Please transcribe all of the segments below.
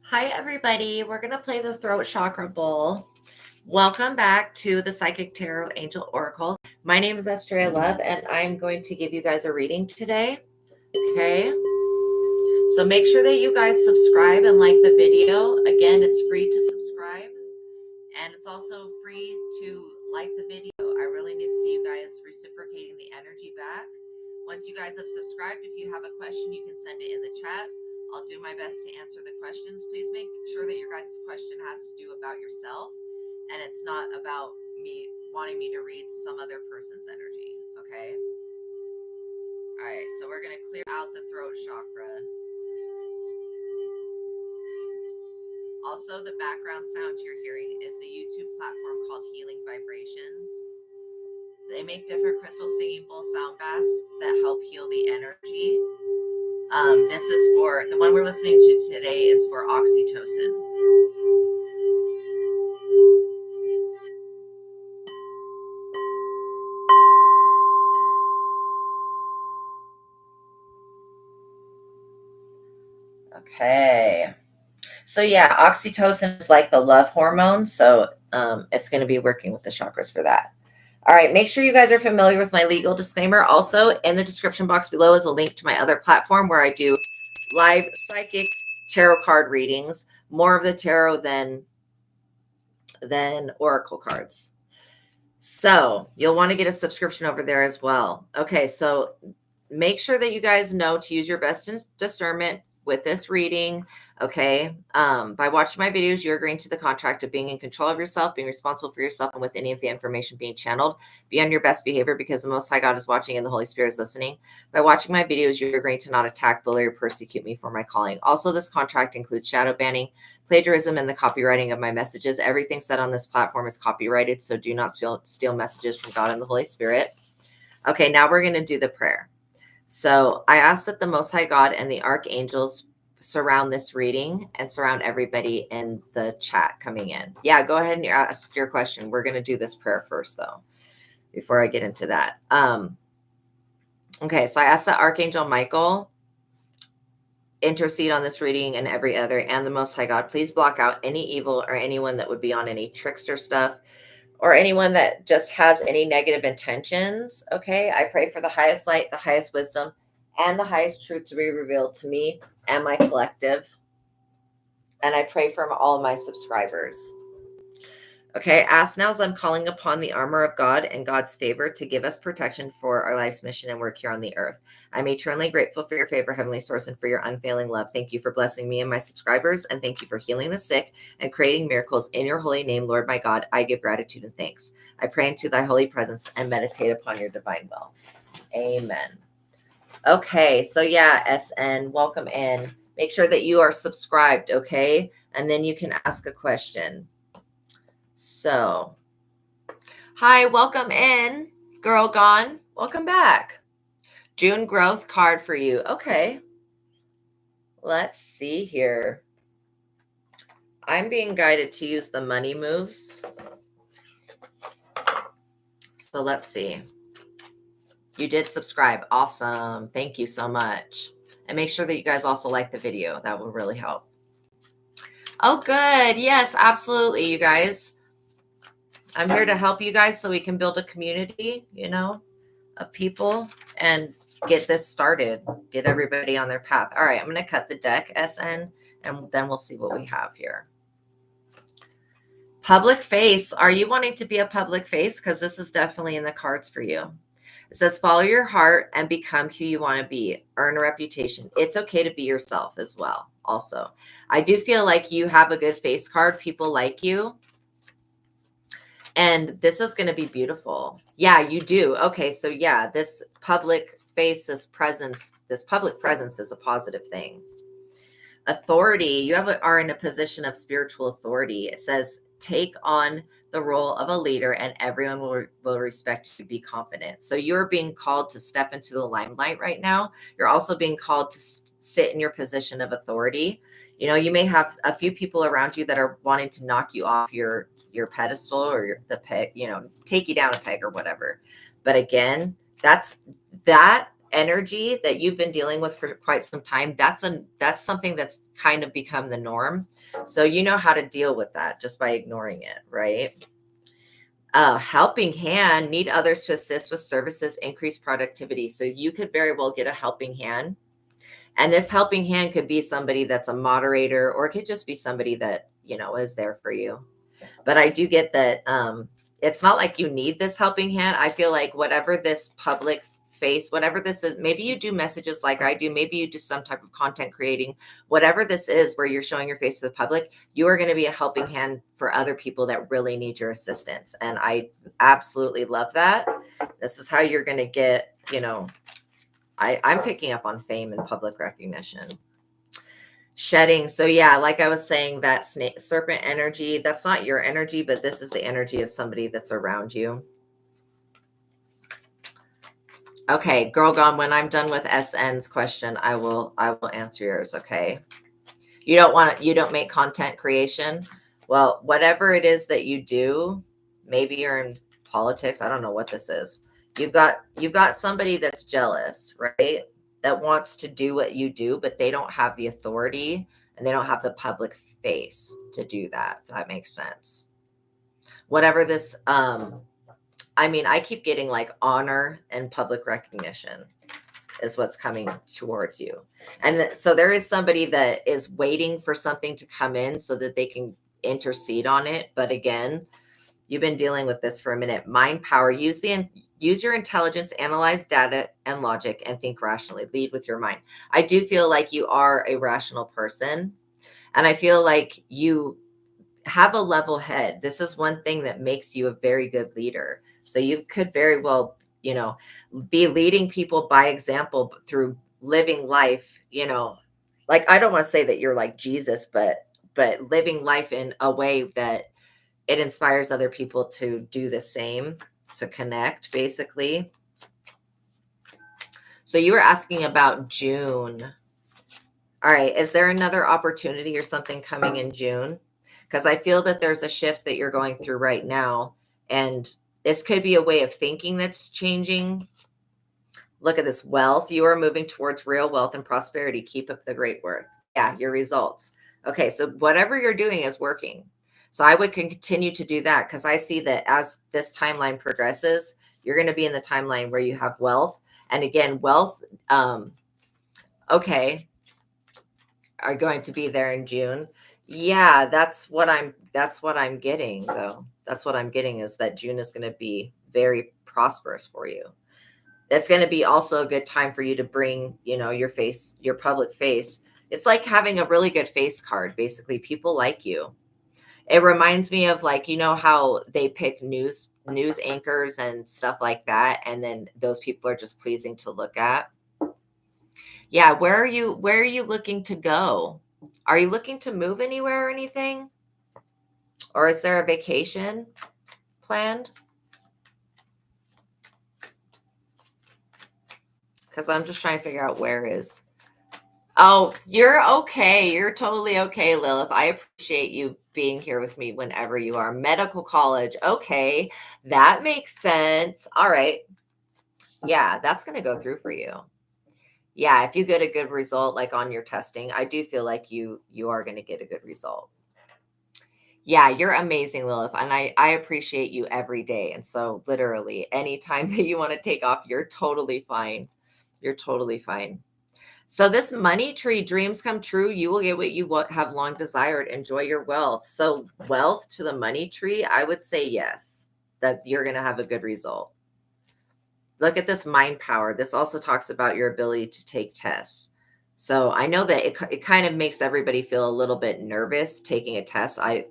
Hi, everybody. We're going to play the Throat Chakra Bowl. Welcome back to the Psychic Tarot Angel Oracle. My name is Astraea Love, and I'm going to give you guys a reading today. Okay. So make sure that you guys subscribe and like the video. Again, it's free to subscribe, and it's also free to like the video. I really need to see you guys reciprocating the energy back. Once you guys have subscribed, if you have a question, you can send it in the chat. I'll do my best to answer the questions. Please make sure that your guys' question has to do about yourself, and it's not about me wanting me to read some other person's energy, okay? All right, so we're going to clear out the throat chakra. Also, the background sound you're hearing is the YouTube platform called Healing Vibrations. They make different crystal singing bowl sound baths that help heal the energy. This is for, the one we're listening to today is for oxytocin. Okay. So yeah, oxytocin is like the love hormone. So it's going to be working with the chakras for that. All right, make sure you guys are familiar with my legal disclaimer. Also, in the description box below is a link to my other platform where I do live psychic tarot card readings, more of the tarot than oracle cards. So you'll want to get a subscription over there as well. Okay, so make sure that you guys know to use your best discernment with this reading. Okay. By watching my videos, you're agreeing to the contract of being in control of yourself, being responsible for yourself, and with any of the information being channeled, be on your best behavior because the Most High God is watching and the Holy Spirit is listening. By watching my videos, you're agreeing to not attack, bully, or persecute me for my calling. Also, this contract includes shadow banning, plagiarism, and the copywriting of my messages. Everything said on this platform is copyrighted, so do not steal messages from God and the Holy Spirit. Okay, now we're going to do the prayer. So I ask that the Most High God and the archangels surround this reading and surround everybody in the chat coming in. Yeah, go ahead and ask your question. We're going to do this prayer first, though, before I get into that. Okay, so I ask that Archangel Michael intercede on this reading and every other, and the Most High God, please block out any evil or anyone that would be on any trickster stuff, or anyone that just has any negative intentions. Okay, I pray for the highest light, the highest wisdom, and the highest truth to be revealed to me and my collective. And I pray for all of my subscribers. Okay, ask now as I'm calling upon the armor of God and God's favor to give us protection for our life's mission and work here on the earth. I'm eternally grateful for your favor, Heavenly Source, and for your unfailing love. Thank you for blessing me and my subscribers, and thank you for healing the sick and creating miracles in your holy name, Lord my God. I give gratitude and thanks. I pray into thy holy presence and meditate upon your divine will. Amen. Okay, so yeah, SN, welcome in. Make sure that you are subscribed, okay? And then you can ask a question. So, hi, welcome in, Girl Gone. Welcome back. June growth card for you. Okay. Let's see here. I'm being guided to use the money moves. So let's see. You did subscribe. Awesome. Thank you so much. And make sure that you guys also like the video. That will really help. Oh, good. Yes, absolutely, you guys. I'm here to help you guys so we can build a community, of people and get this started, get everybody on their path. All right, I'm going to cut the deck, SN, and then we'll see what we have here. Public face. Are you wanting to be a public face? Because this is definitely in the cards for you. It says, follow your heart and become who you want to be. Earn a reputation. It's okay to be yourself as well. Also, I do feel like you have a good face card. People like you. And this is going to be beautiful. Yeah, you do. Okay, so yeah, this public face, this public presence is a positive thing. Authority. You are in a position of spiritual authority. It says, take on the role of a leader and everyone will respect you. Be confident. So you're being called to step into the limelight right now. You're also being called to sit in your position of authority. You may have a few people around you that are wanting to knock you off your pedestal or the peg, take you down a peg or whatever. But again, that energy that you've been dealing with for quite some time, that's something that's kind of become the norm. So you know how to deal with that just by ignoring it, right? Helping hand, need others to assist with services, increase productivity. So you could very well get a helping hand. And this helping hand could be somebody that's a moderator, or it could just be somebody that, is there for you. But I do get that it's not like you need this helping hand. I feel like whatever this public face, whatever this is, maybe you do messages like I do, maybe you do some type of content creating, whatever this is where you're showing your face to the public, you are going to be a helping hand for other people that really need your assistance. And I absolutely love that. This is how you're going to get, I'm picking up on fame and public recognition. Shedding. So yeah, like I was saying, that serpent energy, that's not your energy, but this is the energy of somebody that's around you. Okay, Girl Gone, when I'm done with SN's question, I will answer yours, okay? You don't make content creation. Well, whatever it is that you do, maybe you're in politics, I don't know what this is. You've got somebody that's jealous, right? That wants to do what you do, but they don't have the authority and they don't have the public face to do that, if that makes sense. Whatever this I keep getting like honor and public recognition is what's coming towards you. And so there is somebody that is waiting for something to come in so that they can intercede on it. But again, you've been dealing with this for a minute. Mind power, use your intelligence, analyze data and logic, and think rationally. Lead with your mind. I do feel like you are a rational person. And I feel like you have a level head. This is one thing that makes you a very good leader. So you could very well, be leading people by example through living life, like, I don't want to say that you're like Jesus, but living life in a way that it inspires other people to do the same, to connect, basically. So you were asking about June. All right. Is there another opportunity or something coming in June? Because I feel that there's a shift that you're going through right now. And this could be a way of thinking that's changing. Look at this wealth. You are moving towards real wealth and prosperity. Keep up the great work. Yeah, your results. Okay, so whatever you're doing is working. So I would continue to do that because I see that as this timeline progresses, you're going to be in the timeline where you have wealth. And again, wealth, okay, are going to be there in June. Yeah, that's what I'm getting though. That's what I'm getting is that June is going to be very prosperous for you. It's going to be also a good time for you to bring, your face, your public face. It's like having a really good face card. Basically, people like you. It reminds me of like, how they pick news anchors and stuff like that. And then those people are just pleasing to look at. Yeah. Where are you looking to go? Are you looking to move anywhere or anything? Or is there a vacation planned? Because I'm just trying to figure out where is. Oh, you're okay. You're totally okay, Lilith. I appreciate you being here with me whenever you are. Medical college. Okay. That makes sense. All right. Yeah, that's going to go through for you. Yeah, if you get a good result, like on your testing, I do feel like you are going to get a good result. Yeah, you're amazing, Lilith. And I appreciate you every day. And so literally anytime that you want to take off, you're totally fine. You're totally fine. So this money tree, dreams come true. You will get what you have long desired. Enjoy your wealth. So wealth to the money tree, I would say yes, that you're going to have a good result. Look at this mind power. This also talks about your ability to take tests. So I know that it kind of makes everybody feel a little bit nervous taking a test. I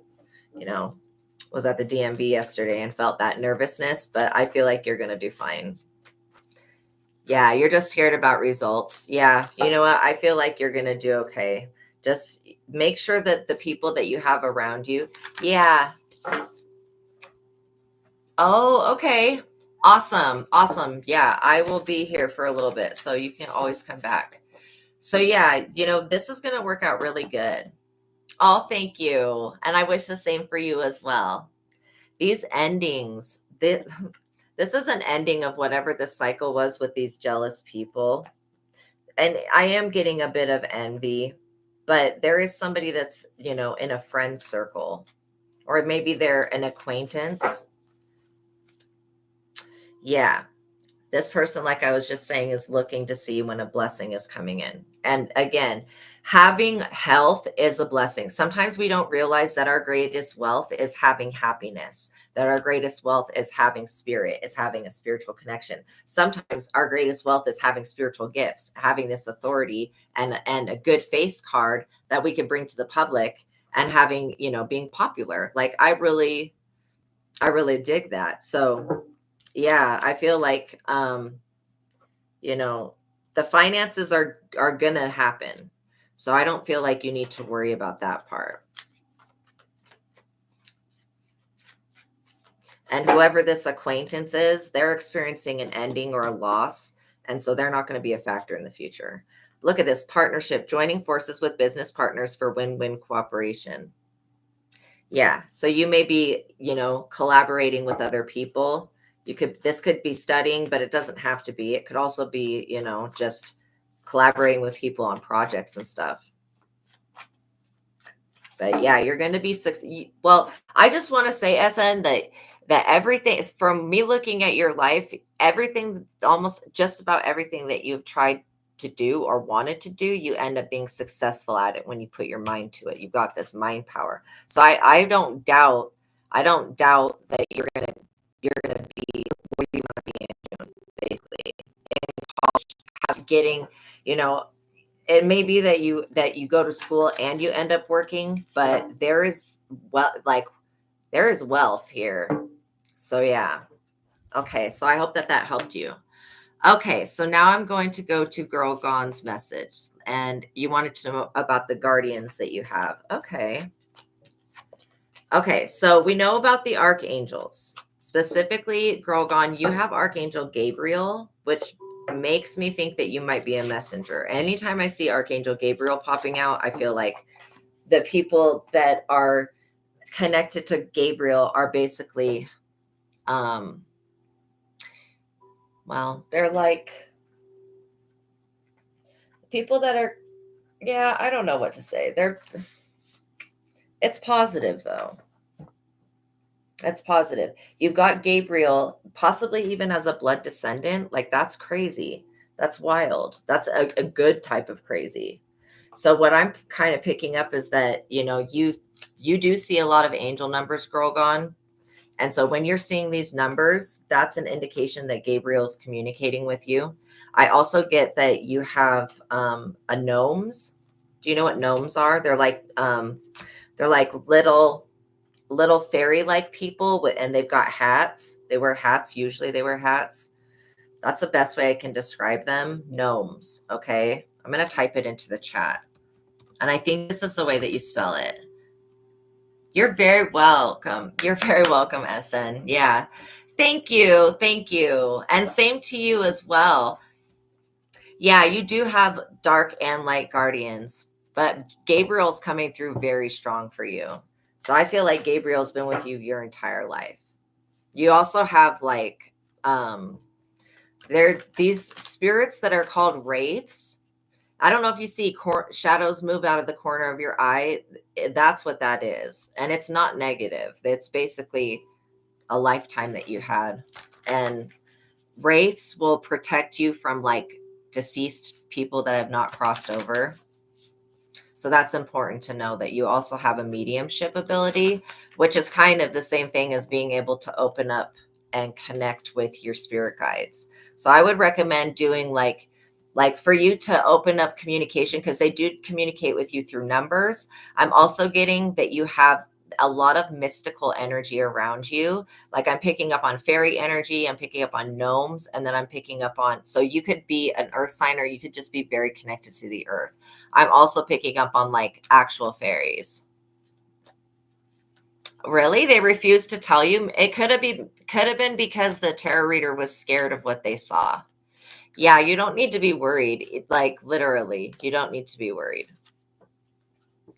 was at the DMV yesterday and felt that nervousness, but I feel like you're going to do fine. Yeah, you're just scared about results. Yeah, you know what? I feel like you're going to do okay. Just make sure that the people that you have around you. Yeah. Oh, okay. Awesome. Awesome. Yeah, I will be here for a little bit, so you can always come back. So yeah, this is going to work out really good. Oh, thank you. And I wish the same for you as well. These endings, This is an ending of whatever the cycle was with these jealous people. And I am getting a bit of envy, but there is somebody that's, in a friend circle, or maybe they're an acquaintance. Yeah. This person, like I was just saying, is looking to see when a blessing is coming in. And again, having health is a blessing. Sometimes we don't realize that our greatest wealth is having happiness, that our greatest wealth is having spirit, is having a spiritual connection. Sometimes our greatest wealth is having spiritual gifts, having this authority and a good face card that we can bring to the public, and having, being popular. Like I really dig that. So yeah, I feel like the finances are gonna happen. So I don't feel like you need to worry about that part. And whoever this acquaintance is, they're experiencing an ending or a loss, and so they're not going to be a factor in the future. Look at this partnership, joining forces with business partners for win-win cooperation. Yeah, so you may be, collaborating with other people. This could be studying, but it doesn't have to be. It could also be, just collaborating with people on projects and stuff. But yeah, you're going to be well, I just want to say, SN, that everything is, from me looking at your life, everything, almost just about everything that you've tried to do or wanted to do, you end up being successful at it when you put your mind to it. You've got this mind power. So I don't doubt that you're gonna be where you want to be in June, basically. In college, getting, it may be that you go to school and you end up working, but there is wealth here. So yeah. Okay, so I hope that helped you. Okay, so now I'm going to go to Girl Gone's message, and you wanted to know about the guardians that you have. Okay, so we know about the archangels. Specifically, Girl Gone, you have Archangel Gabriel, which makes me think that you might be a messenger. Anytime I see Archangel Gabriel popping out, I feel like the people that are connected to Gabriel are basically, they're like people that are, yeah, I don't know what to say. It's positive though. It's positive. You've got Gabriel, possibly even as a blood descendant. Like that's crazy. That's wild. That's a good type of crazy. So what I'm kind of picking up is that, you do see a lot of angel numbers, Girl Gone. And so when you're seeing these numbers, that's an indication that Gabriel's communicating with you. I also get that you have a gnomes. Do you know what gnomes are? They're like little fairy-like people, and they've got hats. They wear hats. Usually they wear hats. That's the best way I can describe them. Gnomes. Okay. I'm going to type it into the chat. And I think this is the way that you spell it. You're very welcome. You're very welcome, SN. Yeah. Thank you. Thank you. And same to you as well. Yeah, you do have dark and light guardians, but Gabriel's coming through very strong for you. So I feel like Gabriel's been with you your entire life. You also have there these spirits that are called wraiths. I don't know if you see shadows move out of the corner of your eye. That's what that is. And it's not negative. It's basically a lifetime that you had. And wraiths will protect you from deceased people that have not crossed over. So that's important to know, that you also have a mediumship ability, which is kind of the same thing as being able to open up and connect with your spirit guides. So I would recommend doing like for you to open up communication, because they do communicate with you through numbers. I'm also getting that you have a lot of mystical energy around you. Like I'm picking up on fairy energy, I'm picking up on gnomes, and then I'm picking up on, so you could be an earth sign, or you could just be very connected to the earth. I'm also picking up on actual fairies. Really? They refused to tell you? It could have been because the tarot reader was scared of what they saw. Yeah, you don't need to be worried. Literally, you don't need to be worried.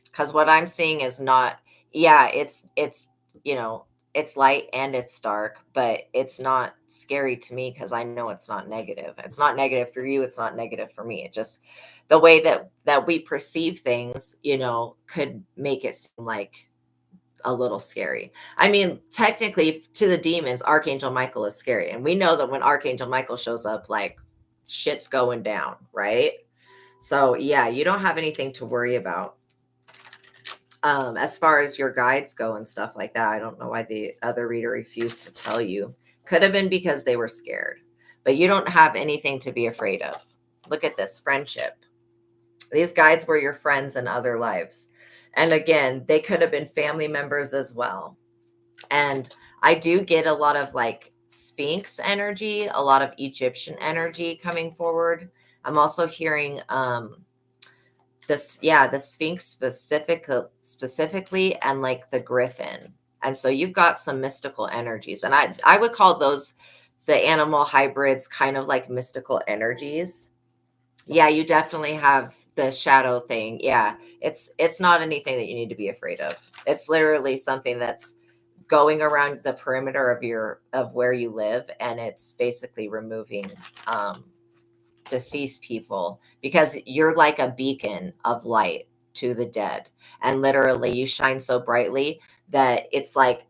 Because what I'm seeing is not, yeah, it's it's light and it's dark, but it's not scary to me because I know it's not negative. It's not negative for you. It's not negative for me. It just, the way that we perceive things, could make it seem like a little scary. I mean, technically to the demons, Archangel Michael is scary. And we know that when Archangel Michael shows up, like shit's going down, right? So yeah, you don't have anything to worry about. As far as your guides go and stuff like that, I don't know why the other reader refused to tell you. Could have been because they were scared, but you don't have anything to be afraid of. Look at this friendship. These guides were your friends in other lives. And again, they could have been family members as well. And I do get a lot of like Sphinx energy, a lot of Egyptian energy coming forward. I'm also hearing the Sphinx specifically, and like the Griffin. And so you've got some mystical energies. And I would call those, the animal hybrids, kind of like mystical energies. Yeah, you definitely have the shadow thing. Yeah, it's not anything that you need to be afraid of. It's literally something that's going around the perimeter of where you live, and it's basically removing deceased people, because you're like a beacon of light to the dead, and literally you shine so brightly that it's like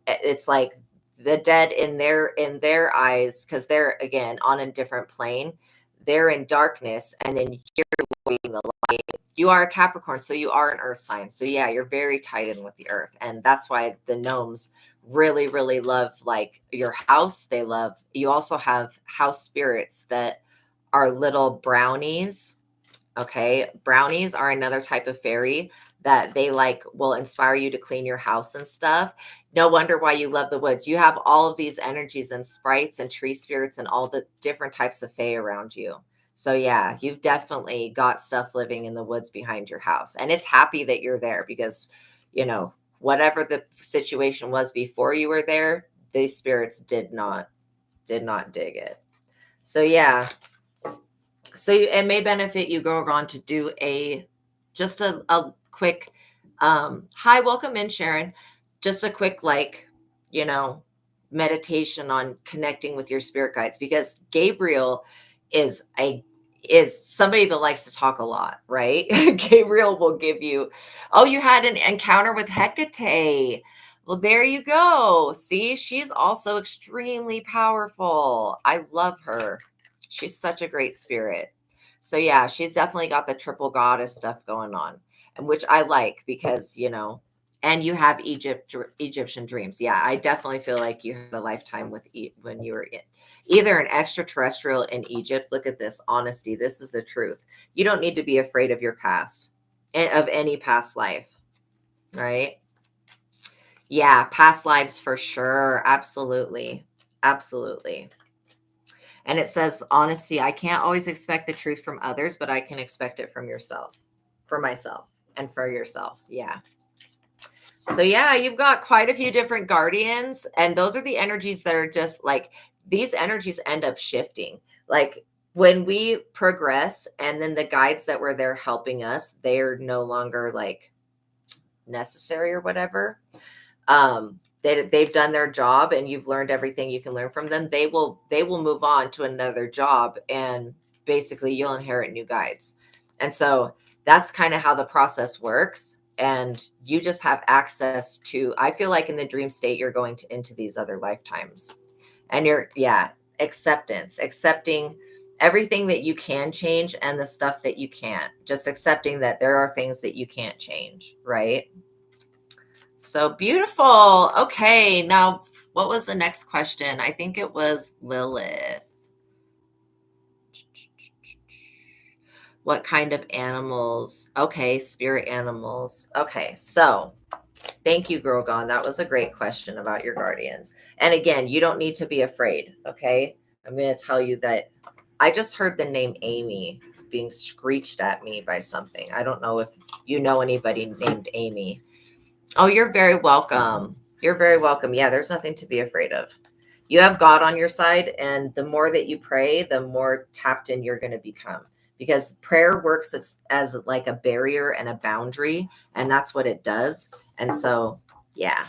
the dead in their eyes, because they're again on a different plane. They're in darkness, and then you're being the light. You are a Capricorn, so you are an earth sign. So yeah, you're very tied in with the earth, and that's why the gnomes really, really love like your house. They love, you also have house spirits that are little brownies. Okay. Brownies are another type of fairy that they like will inspire you to clean your house and stuff. No wonder why you love the woods. You have all of these energies and sprites and tree spirits and all the different types of fae around you. So yeah, you've definitely got stuff living in the woods behind your house. And it's happy that you're there because, whatever the situation was before you were there, these spirits did not dig it. So yeah, so it may benefit you, Gorgon, to do just a quick hi, welcome in, Sharon. Just a quick meditation on connecting with your spirit guides, because Gabriel is somebody that likes to talk a lot, right? Gabriel will give you, oh, you had an encounter with Hecate. Well, there you go. See, she's also extremely powerful. I love her. She's such a great spirit. So yeah, she's definitely got the triple goddess stuff going on, and which I like because, and you have Egyptian dreams. Yeah, I definitely feel like you had a lifetime with when you were either an extraterrestrial in Egypt. Look at this honesty. This is the truth. You don't need to be afraid of your past, of any past life, right? Yeah, past lives for sure. Absolutely. Absolutely. And it says, honesty, I can't always expect the truth from others, but I can expect it from yourself, for myself, and for yourself. Yeah. So yeah, you've got quite a few different guardians, and those are the energies that are just like, these energies end up shifting. Like when we progress, and then the guides that were there helping us, they're no longer like necessary or whatever. They've done their job, and you've learned everything you can learn from them. They will move on to another job, and basically you'll inherit new guides. And so that's kind of how the process works. And you just have access to, I feel like in the dream state, you're going into these other lifetimes, and accepting everything that you can change and the stuff that you can't, just accepting that there are things that you can't change. Right. So beautiful. Okay. Now, what was the next question? I think it was Lilith. What kind of animals? Okay. Spirit animals. Okay. So thank you, Girl Gone. That was a great question about your guardians. And again, you don't need to be afraid. Okay. I'm going to tell you that I just heard the name Amy being screeched at me by something. I don't know if you know anybody named Amy. Oh, you're very welcome. You're very welcome. Yeah, there's nothing to be afraid of. You have God on your side, and the more that you pray, the more tapped in you're going to become, because prayer works as like a barrier and a boundary, and that's what it does. And so, yeah.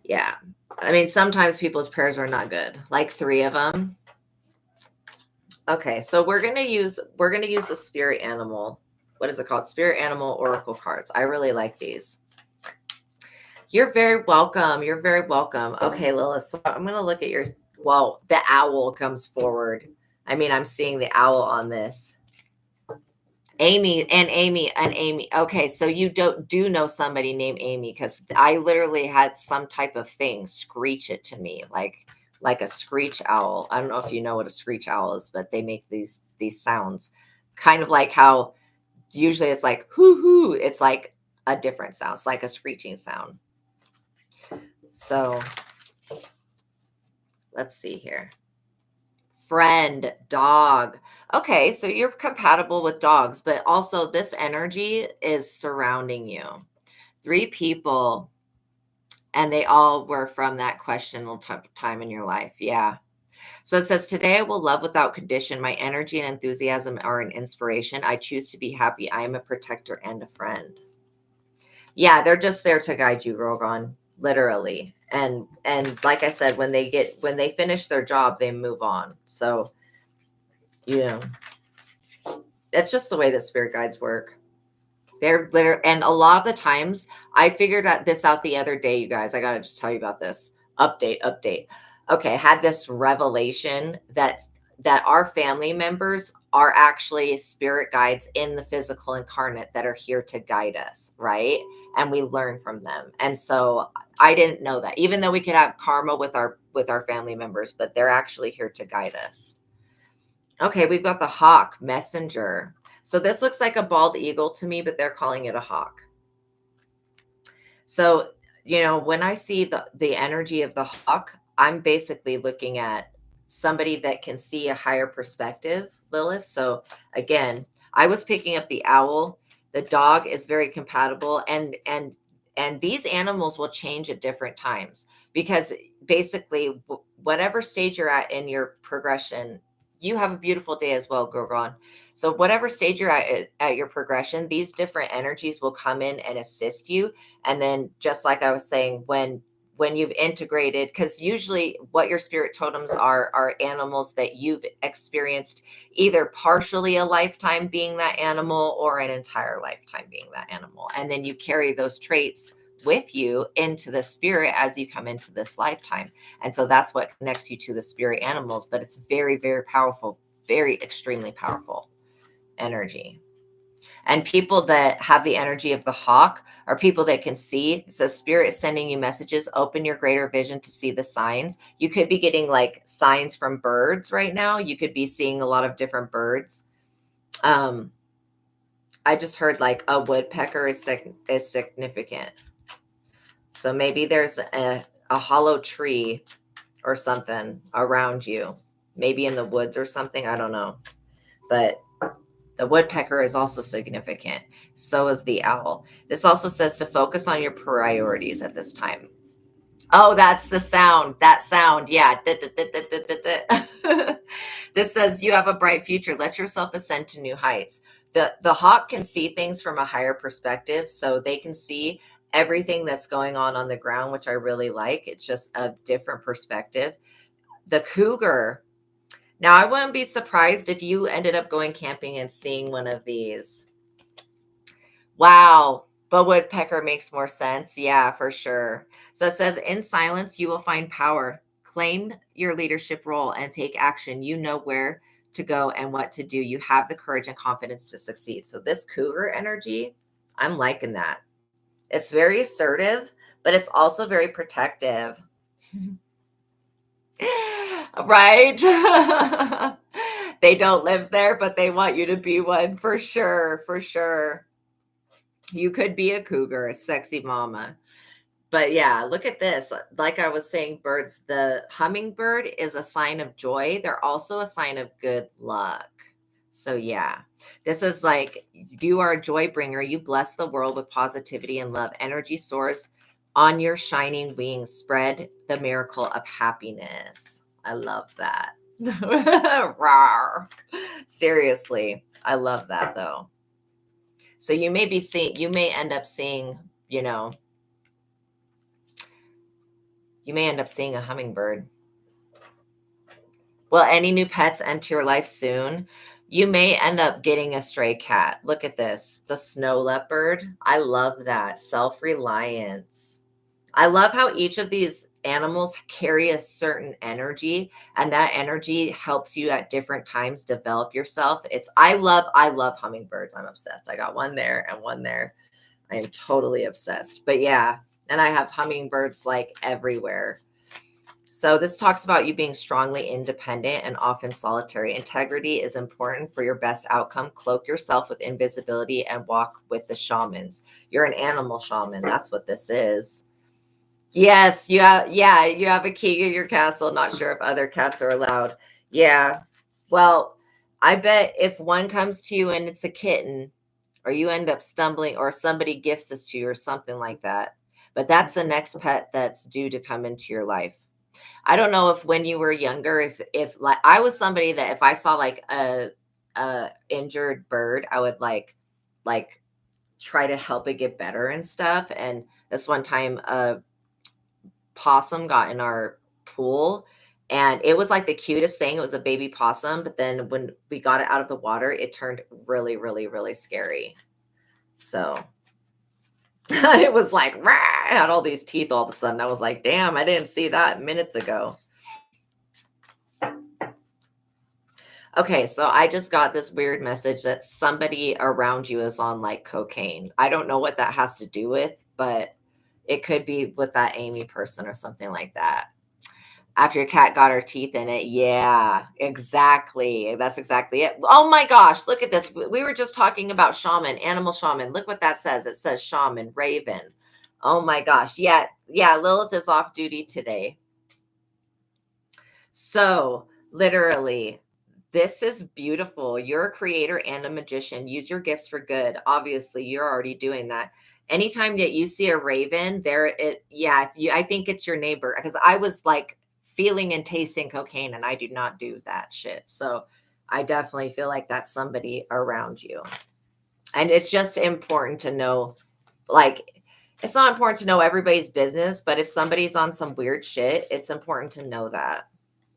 Yeah. I mean, sometimes people's prayers are not good, like 3 of them. Okay, so we're gonna use the spirit animal. What is it called? Spirit animal oracle cards. I really like these. You're very welcome. You're very welcome. Okay, Lilith. So I'm gonna look at your. Well, the owl comes forward. I mean, I'm seeing the owl on this. Amy. Okay, so you do know somebody named Amy, because I literally had some type of thing screech it to me, like a screech owl. I don't know if you know what a screech owl is, but they make these sounds, kind of like how usually it's like hoo hoo. It's like a different sound. It's like a screeching sound. So let's see here. Friend, dog. Okay, so you're compatible with dogs, but also this energy is surrounding you. 3 people, and they all were from that questionable time in your life. Yeah. So it says, today I will love without condition. My energy and enthusiasm are an inspiration. I choose to be happy. I am a protector and a friend. Yeah, they're just there to guide you, Rogon, literally. And like I said, when they finish their job, they move on. So, you know, that's just the way that spirit guides work. They're literally, and a lot of the times, I figured this out the other day, you guys. I gotta just tell you about this. Update. Okay, I had this revelation that our family members are actually spirit guides in the physical incarnate that are here to guide us, right? And we learn from them. And so I didn't know that, even though we could have karma with our family members, but they're actually here to guide us. Okay, we've got the hawk messenger. So this looks like a bald eagle to me, but they're calling it a hawk. So, when I see the energy of the hawk, I'm basically looking at somebody that can see a higher perspective, Lilith. So again, I was picking up the owl. The dog is very compatible, and these animals will change at different times, because basically whatever stage you're at in your progression, you have a beautiful day as well, Gorgon. So whatever stage you're at your progression, these different energies will come in and assist you. And then, just like I was saying, when you've integrated, because usually what your spirit totems are animals that you've experienced either partially a lifetime being that animal or an entire lifetime being that animal. And then you carry those traits with you into the spirit as you come into this lifetime. And so that's what connects you to the spirit animals. But it's very, very powerful, very extremely powerful energy. And people that have the energy of the hawk are people that can see. It says, spirit is sending you messages. Open your greater vision to see the signs. You could be getting like signs from birds right now. You could be seeing a lot of different birds. I just heard like a woodpecker is significant. So maybe there's a hollow tree or something around you, maybe in the woods or something. I don't know. But the woodpecker is also significant. So is the owl. This also says to focus on your priorities at this time. Oh, that's the sound. That sound. Yeah. This says you have a bright future. Let yourself ascend to new heights. The hawk can see things from a higher perspective, so they can see everything that's going on the ground, which I really like. It's just a different perspective. The cougar. Now, I wouldn't be surprised if you ended up going camping and seeing one of these. Wow. But woodpecker makes more sense. Yeah, for sure. So it says, in silence, you will find power. Claim your leadership role and take action. You know where to go and what to do. You have the courage and confidence to succeed. So this cougar energy, I'm liking that. It's very assertive, but it's also very protective. Right? They don't live there, but they want you to be one, for sure. For sure. You could be a cougar, a sexy mama. But yeah, look at this. Like I was saying, birds, the hummingbird is a sign of joy. They're also a sign of good luck. So yeah, this is like, you are a joy bringer. You bless the world with positivity and love. Energy soars on your shining wings. Spread the miracle of happiness. I love that. Rawr. Seriously, I love that though. So you may end up seeing, You may end up seeing a hummingbird. Will any new pets enter your life soon? You may end up getting a stray cat. Look at this. The snow leopard. I love that. Self-reliance. I love how each of these animals carry a certain energy, and that energy helps you at different times develop yourself. I love hummingbirds. I'm obsessed. I got one there and one there. I am totally obsessed. But yeah, and I have hummingbirds like everywhere. So this talks about you being strongly independent and often solitary. Integrity is important for your best outcome. Cloak yourself with invisibility and walk with the shamans. You're an animal shaman. That's what this is. Yes, you have, yeah, you have a key in your castle. Not sure if other cats are allowed. Yeah. Well, I bet if one comes to you and it's a kitten, or you end up stumbling, or somebody gifts this to you or something like that. But that's the next pet that's due to come into your life. I don't know if when you were younger, if like I was somebody that if I saw like a injured bird, I would like try to help it get better and stuff. And this one time, a possum got in our pool, and it was like the cutest thing. It was a baby possum, but then when we got it out of the water, it turned really, really, really scary. So it was like, rah, it had all these teeth all of a sudden. I was like, damn, I didn't see that minutes ago. Okay, so I just got this weird message that somebody around you is on like cocaine. I don't know what that has to do with, but it could be with that Amy person or something like that. After your cat got her teeth in it. Yeah, exactly. That's exactly it. Oh my gosh, look at this. We were just talking about shaman, animal shaman. Look what that says. It says shaman, raven. Oh my gosh. Yeah, Lilith is off duty today. So, literally, this is beautiful. You're a creator and a magician. Use your gifts for good. Obviously, you're already doing that. Anytime that you see a raven, I think it's your neighbor, because I was like feeling and tasting cocaine, and I do not do that shit. So I definitely feel like that's somebody around you. And it's just important to know, like, it's not important to know everybody's business, but if somebody's on some weird shit, it's important to know that.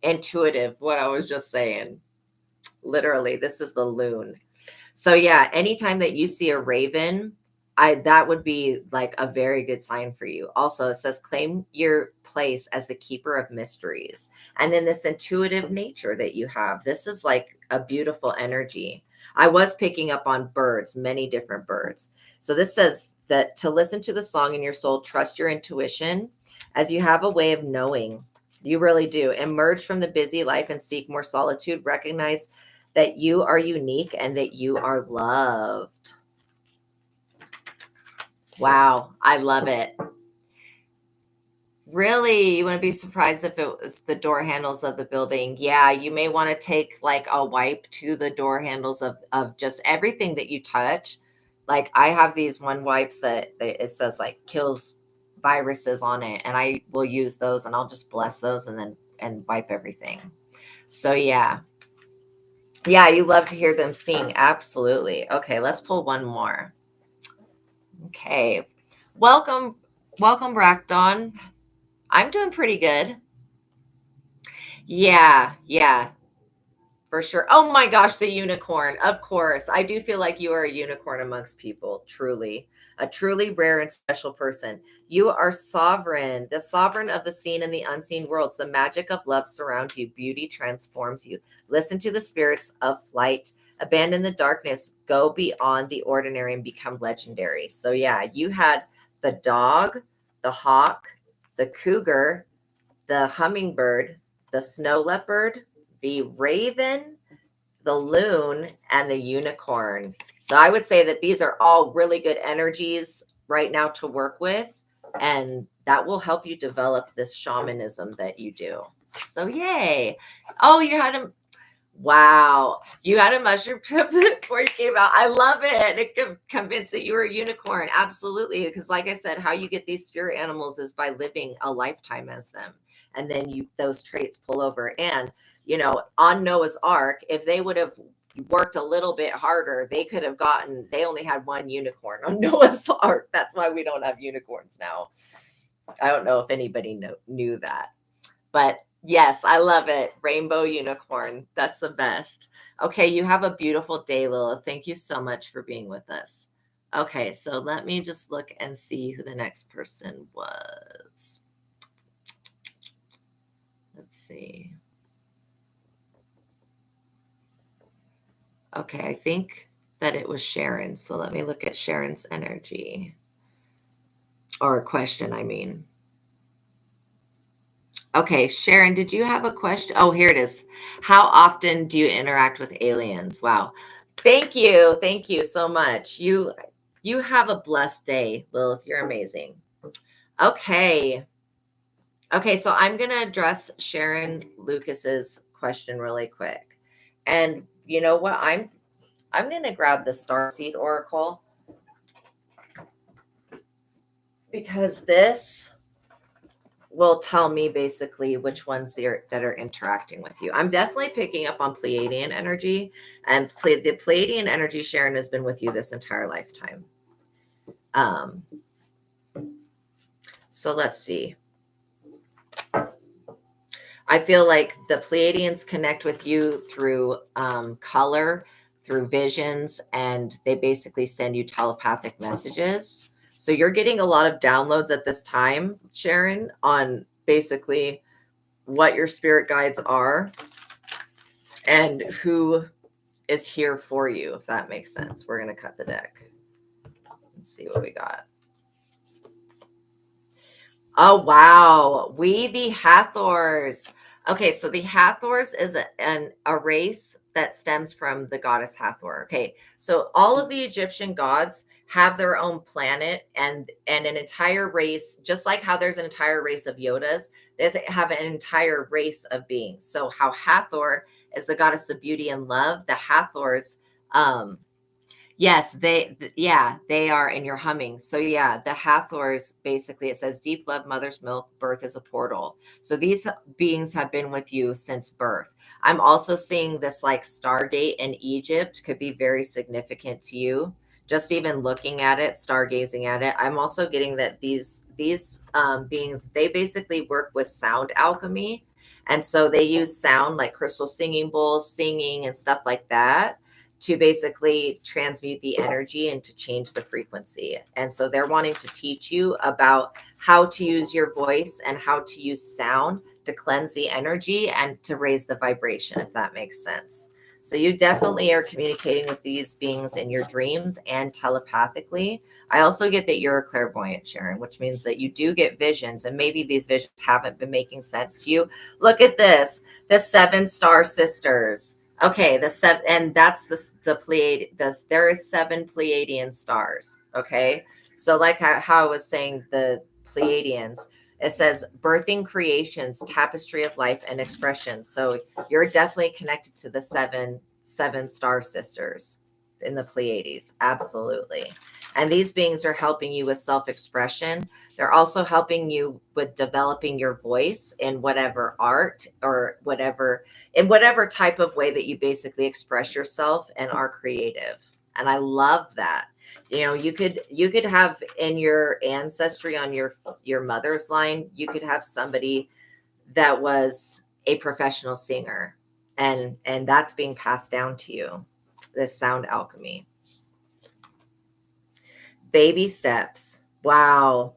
Intuitive, what I was just saying. Literally, this is the loon. So yeah, anytime that you see a raven, that would be like a very good sign for you. Also, it says claim your place as the keeper of mysteries. And then this intuitive nature that you have, this is like a beautiful energy. I was picking up on birds, many different birds. So this says that to listen to the song in your soul, trust your intuition, as you have a way of knowing. You really do. Emerge from the busy life and seek more solitude. Recognize that you are unique and that you are loved. Wow, I love it. Really, you wouldn't be surprised if it was the door handles of the building. Yeah, you may want to take like a wipe to the door handles of just everything that you touch. Like I have these one wipes that it says like kills viruses on it, and I will use those, and I'll just bless those and wipe everything. So yeah. Yeah, you love to hear them sing. Absolutely. Okay, let's pull one more. Okay. Welcome, Rackdawn. I'm doing pretty good. Yeah, for sure. Oh my gosh, the unicorn. Of course. I do feel like you are a unicorn amongst people, truly. A truly rare and special person. You are sovereign, the sovereign of the seen and the unseen worlds. The magic of love surrounds you. Beauty transforms you. Listen to the spirits of flight. Abandon the darkness. Go beyond the ordinary and become legendary. So yeah, you had the dog, the hawk, the cougar, the hummingbird, the snow leopard, the raven, the loon, and the unicorn. So I would say that these are all really good energies right now to work with, and that will help you develop this shamanism that you do. So yay. Oh, you had a wow. You had a mushroom trip before you came out. I love it. It convinced that you were a unicorn. Absolutely. Because like I said, how you get these spirit animals is by living a lifetime as them. And then those traits pull over. And, on Noah's Ark, if they would have worked a little bit harder, they could have they only had one unicorn on Noah's Ark. That's why we don't have unicorns now. I don't know if anybody knew that, but yes, I love it. Rainbow unicorn. That's the best. Okay, you have a beautiful day, Lilith. Thank you so much for being with us. Okay, so let me just look and see who the next person was. Let's see. Okay, I think that it was Sharon. So let me look at Sharon's energy. Or question, I mean. Okay, Sharon, did you have a question? Oh, here it is. How often do you interact with aliens? Wow. Thank you. Thank you so much. You have a blessed day, Lilith. You're amazing. Okay. Okay, so I'm going to address Sharon Lucas's question really quick. And you know what? I'm going to grab the Starseed Oracle because this will tell me basically which ones that are interacting with you. I'm definitely picking up on Pleiadian energy, and the Pleiadian energy, Sharon, has been with you this entire lifetime. So let's see. I feel like the Pleiadians connect with you through color, through visions, and they basically send you telepathic messages. So you're getting a lot of downloads at this time, Sharon, on basically what your spirit guides are and who is here for you, if that makes sense. We're going to cut the deck. Let's see what we got. Oh, wow. We the Hathors. Okay, so the Hathors is a race that stems from the goddess Hathor. Okay, so all of the Egyptian gods have their own planet and an entire race, just like how there's an entire race of Yodas, they have an entire race of beings. So how Hathor is the goddess of beauty and love, the Hathors, yes, they are, and you're humming. So yeah, the Hathors, basically it says deep love, mother's milk, birth is a portal. So these beings have been with you since birth. I'm also seeing this like Stargate in Egypt could be very significant to you. Just even looking at it, stargazing at it. I'm also getting that these beings, they basically work with sound alchemy. And so they use sound like crystal singing bowls, singing and stuff like that, to basically transmute the energy and to change the frequency. And so they're wanting to teach you about how to use your voice and how to use sound to cleanse the energy and to raise the vibration, if that makes sense. So you definitely are communicating with these beings in your dreams and telepathically. I also get that you're a clairvoyant, Sharon, which means that you do get visions, and maybe these visions haven't been making sense to you. Look at this, the 7 star sisters. Okay, the 7, and that's the Pleiad. There is 7 Pleiadian stars. Okay, so like how I was saying, the Pleiadians. It says birthing creations, tapestry of life and expression. So you're definitely connected to the seven star sisters in the Pleiades. Absolutely. And these beings are helping you with self-expression. They're also helping you with developing your voice in whatever art or whatever, in whatever type of way that you basically express yourself and are creative. And I love that. You know, you could have in your ancestry on your mother's line, you could have somebody that was a professional singer, and that's being passed down to you, this sound alchemy. Baby steps. Wow.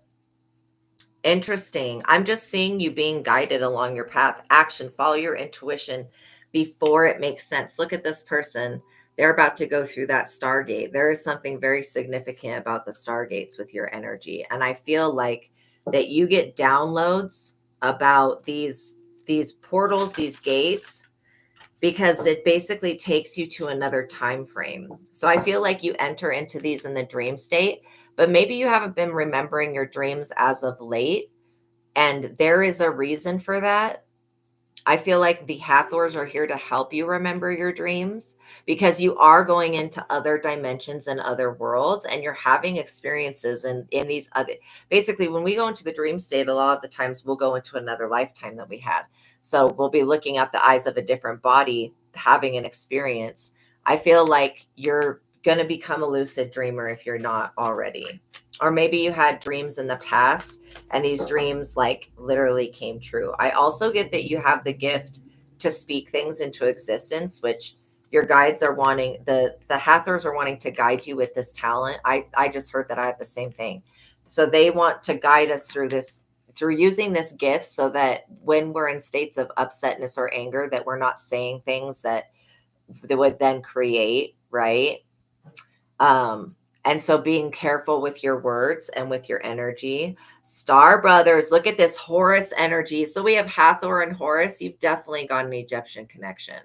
Interesting. I'm just seeing you being guided along your path. Action. Follow your intuition before it makes sense. Look at this person. They're about to go through that Stargate. There is something very significant about the Stargates with your energy. And I feel like that you get downloads about these portals, these gates, because it basically takes you to another time frame. So I feel like you enter into these in the dream state, but maybe you haven't been remembering your dreams as of late. And there is a reason for that. I feel like the Hathors are here to help you remember your dreams, because you are going into other dimensions and other worlds, and you're having experiences in these other, basically when we go into the dream state, a lot of the times we'll go into another lifetime that we had. So we'll be looking at the eyes of a different body, having an experience. I feel like you're going to become a lucid dreamer if you're not already. Or maybe you had dreams in the past and these dreams like literally came true. I also get that you have the gift to speak things into existence, which your guides are wanting, the Hathors are wanting to guide you with this talent. I just heard that I have the same thing. So they want to guide us through this, through using this gift, so that when we're in states of upsetness or anger, that we're not saying things that would then create, right? And so being careful with your words and with your energy. Star brothers, look at this Horus energy. So we have Hathor and Horus. You've definitely got an Egyptian connection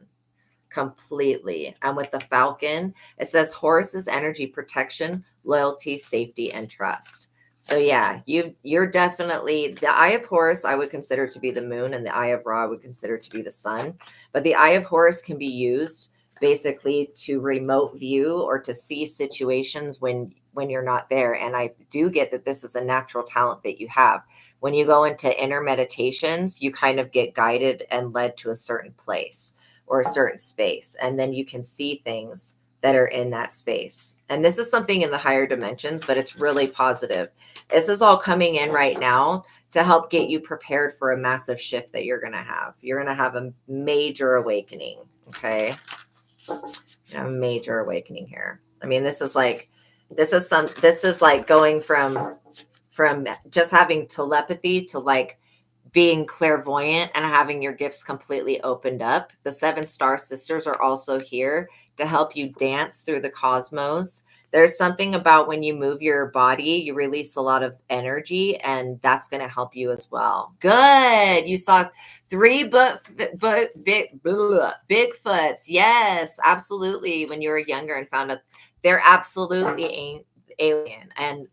completely. And with the Falcon, it says Horus's energy, protection, loyalty, safety, and trust. So yeah, you're definitely, the Eye of Horus I would consider to be the moon, and the Eye of Ra I would consider to be the sun. But the Eye of Horus can be used basically to remote view or to see situations when you're not there. And I do get that this is a natural talent that you have. When you go into inner meditations, you kind of get guided and led to a certain place or a certain space, and then you can see things that are in that space. And this is something in the higher dimensions, but it's really positive. This is all coming in right now to help get you prepared for a massive shift that you're going to have. You're going to have a major awakening. Okay. A major awakening here. I mean, this is like going from just having telepathy to like being clairvoyant and having your gifts completely opened up. The 7 star sisters are also here to help you dance through the cosmos. There's something about when you move your body, you release a lot of energy, and that's going to help you as well. Good. You saw 3 Bigfoots. Yes, absolutely. When you were younger and found out they're absolutely alien. And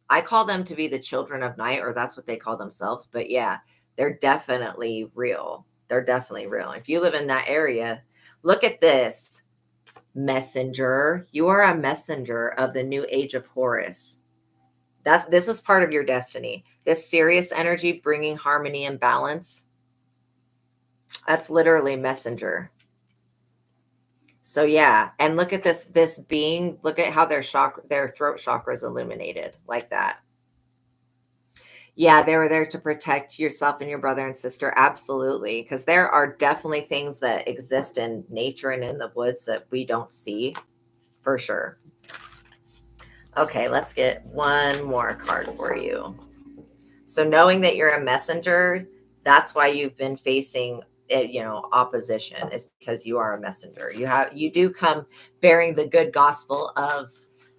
I call them to be the children of night, or that's what they call themselves. But yeah, they're definitely real. They're definitely real. If you live in that area, look at this. Messenger. You are a messenger of the new age of Horus. This is part of your destiny. This Sirius energy bringing harmony and balance. That's literally messenger. So yeah, and look at this being. Look at how their throat chakra is illuminated like that. Yeah, they were there to protect yourself and your brother and sister. Absolutely. Because there are definitely things that exist in nature and in the woods that we don't see, for sure. Okay, let's get one more card for you. So knowing that you're a messenger, that's why you've been facing opposition, is because you are a messenger. You do come bearing the good gospel of,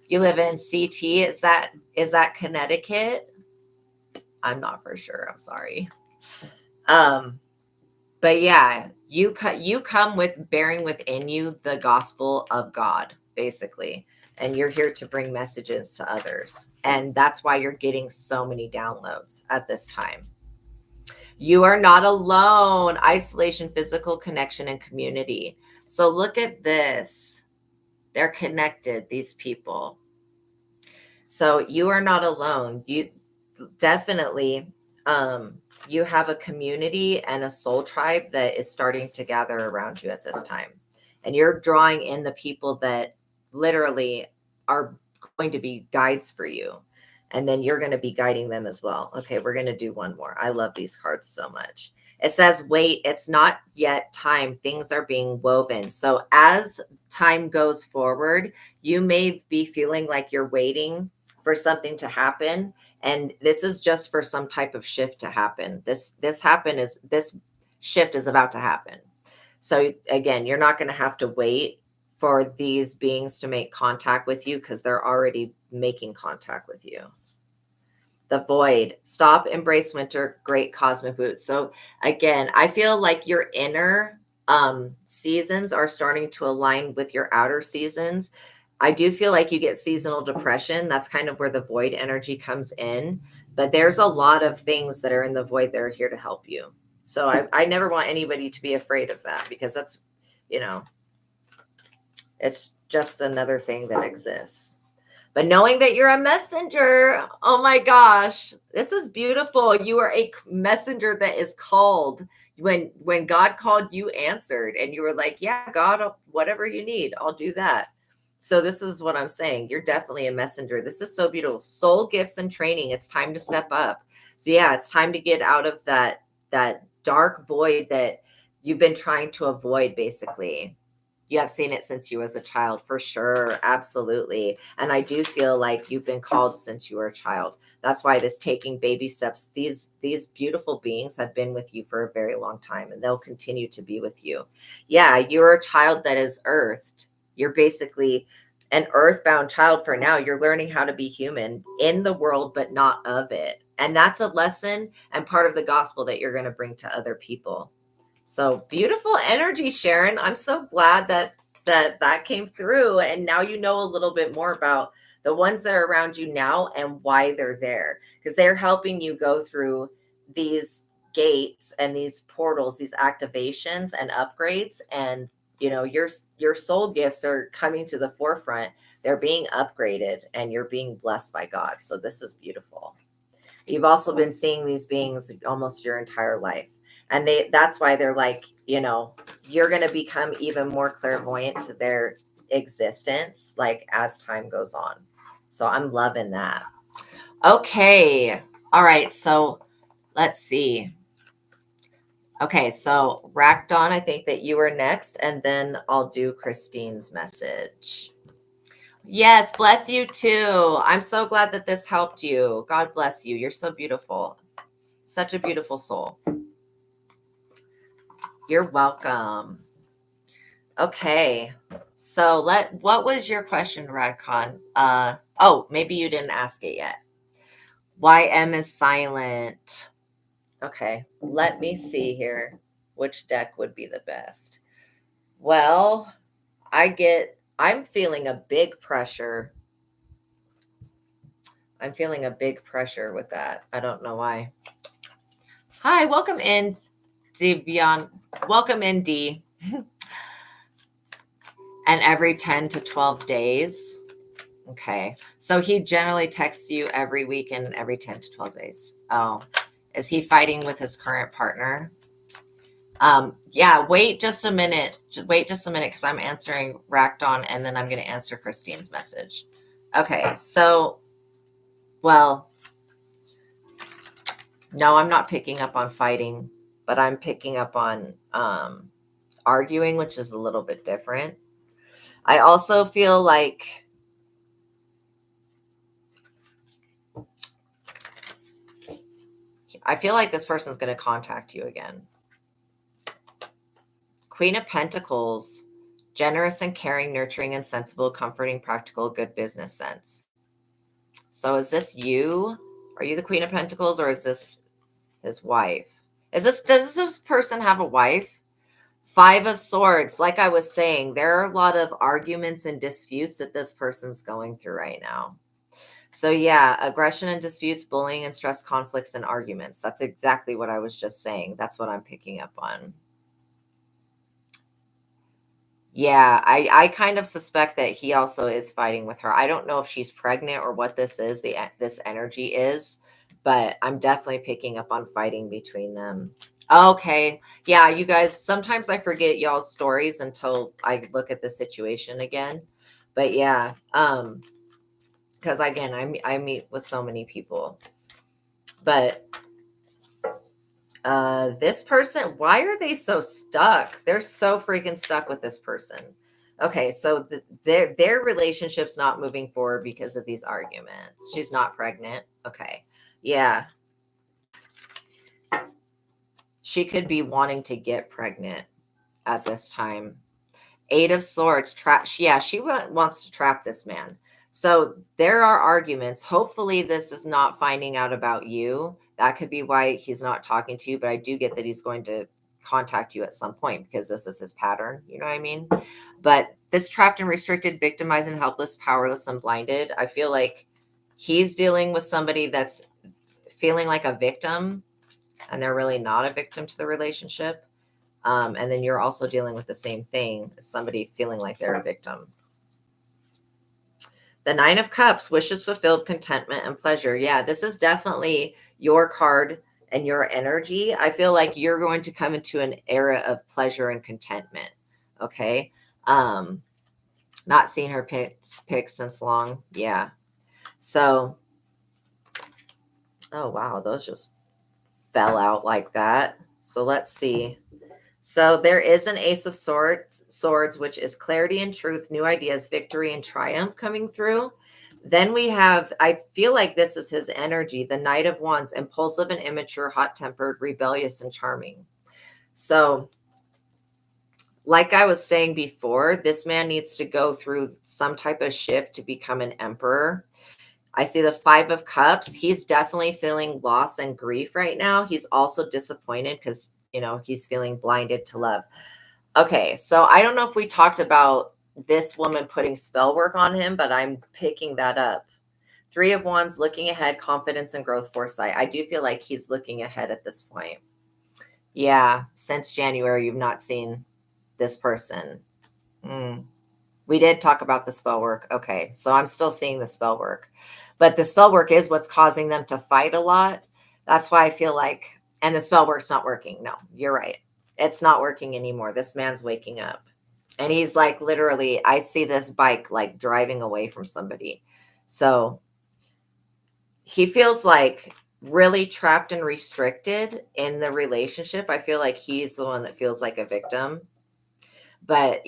you live in CT. Is that Connecticut? I'm not for sure. I'm sorry. But yeah, you come with bearing within you the gospel of God, basically. And you're here to bring messages to others. And that's why you're getting so many downloads at this time. You are not alone. Isolation, physical connection, and community. So look at this. They're connected, these people. So you are not alone. You definitely, you have a community and a soul tribe that is starting to gather around you at this time. And you're drawing in the people that literally are going to be guides for you. And then you're going to be guiding them as well. Okay, we're going to do one more. I love these cards so much. It says, wait, it's not yet time. Things are being woven. So as time goes forward, you may be feeling like you're waiting for something to happen. And this is just for some type of shift to happen. This shift is about to happen. So again, you're not going to have to wait for these beings to make contact with you, because they're already making contact with you. The void. Stop, embrace winter, great cosmic boot. So again, I feel like your inner seasons are starting to align with your outer seasons. I do feel like you get seasonal depression. That's kind of where the void energy comes in. But there's a lot of things that are in the void that are here to help you. So I never want anybody to be afraid of that, because that's, it's just another thing that exists. But knowing that you're a messenger, oh my gosh, this is beautiful. You are a messenger that is called. When God called, you answered, and you were like, yeah, God, whatever you need, I'll do that. So this is what I'm saying. You're definitely a messenger. This is so beautiful. Soul gifts and training. It's time to step up. So yeah, it's time to get out of that dark void that you've been trying to avoid, basically. You have seen it since you was a child, for sure. Absolutely. And I do feel like you've been called since you were a child. That's why this taking baby steps, these beautiful beings have been with you for a very long time, and they'll continue to be with you. Yeah, you're a child that is earthed. You're basically an earthbound child for now. You're learning how to be human in the world, but not of it. And that's a lesson and part of the gospel that you're going to bring to other people. So beautiful energy, Sharon. I'm so glad that came through. And now you know a little bit more about the ones that are around you now and why they're there, because they're helping you go through these gates and these portals, these activations and upgrades. And your soul gifts are coming to the forefront. They're being upgraded and you're being blessed by God. So this is beautiful. You've also been seeing these beings almost your entire life. And that's why they're like, you're going to become even more clairvoyant to their existence, like as time goes on. So I'm loving that. Okay. All right. So let's see. Okay. So Rackdon, I think that you were next, and then I'll do Christine's message. Yes, bless you too. I'm so glad that this helped you. God bless you. You're so beautiful. Such a beautiful soul. You're welcome. Okay. So what was your question, Radcon? Maybe you didn't ask it yet. Why M is silent? Okay. Let me see here. Which deck would be the best? Well, I'm feeling a big pressure. I'm feeling a big pressure with that. I don't know why. Hi, welcome in, Devion. Welcome in, D. And every 10 to 12 days. Okay. So he generally texts you every week and every 10 to 12 days. Oh, is he fighting with his current partner? Yeah, wait just a minute. Wait just a minute, because I'm answering Rackdon and then I'm going to answer Christine's message. Okay. So, well, no, I'm not picking up on fighting, but I'm picking up on arguing, which is a little bit different. I also feel like this person's going to contact you again. Queen of Pentacles, generous and caring, nurturing and sensible, comforting, practical, good business sense. So is this you? Are you the Queen of Pentacles, or is this his wife? Does this person have a wife? Five of Swords. Like I was saying, there are a lot of arguments and disputes that this person's going through right now. So yeah, aggression and disputes, bullying and stress, conflicts and arguments. That's exactly what I was just saying. That's what I'm picking up on. Yeah, I kind of suspect that he also is fighting with her. I don't know if she's pregnant or what this is, this energy is, but I'm definitely picking up on fighting between them. Okay. Yeah, you guys, sometimes I forget y'all's stories until I look at the situation again. But yeah, because again, I meet with so many people. But this person, why are they so stuck? They're so freaking stuck with this person. Okay, so their relationship's not moving forward because of these arguments. She's not pregnant. Okay. Yeah. She could be wanting to get pregnant at this time. Eight of Swords, yeah, she wants to trap this man. So there are arguments. Hopefully this is not finding out about you. That could be why he's not talking to you, but I do get that he's going to contact you at some point because this is his pattern. You know what I mean? But this trapped and restricted, victimized and helpless, powerless and blinded, I feel like he's dealing with somebody that's feeling like a victim, and they're really not a victim to the relationship. And then you're also dealing with the same thing, somebody feeling like they're a victim. The Nine of Cups, wishes fulfilled, contentment and pleasure. Yeah, this is definitely your card and your energy. I feel like you're going to come into an era of pleasure and contentment. Okay. Not seen her pic since long. Yeah. So, oh wow, those just fell out like that. So let's see. So there is an Ace of Swords, which is clarity and truth, new ideas, victory and triumph coming through. Then we have, I feel like this is his energy, the Knight of Wands, impulsive and immature, hot-tempered, rebellious and charming. So like I was saying before, this man needs to go through some type of shift to become an emperor. I see the Five of Cups. He's definitely feeling loss and grief right now. He's also disappointed because, he's feeling blinded to love. Okay, so I don't know if we talked about this woman putting spell work on him, but I'm picking that up. Three of Wands, looking ahead, confidence and growth, foresight. I do feel like he's looking ahead at this point. Yeah, since January, you've not seen this person. We did talk about the spell work. Okay, so I'm still seeing the spell work. But the spell work is what's causing them to fight a lot. That's why I feel like, and the spell work's not working. No, you're right. It's not working anymore. This man's waking up. And he's like, literally, I see this bike like driving away from somebody. So he feels like really trapped and restricted in the relationship. I feel like he's the one that feels like a victim. But,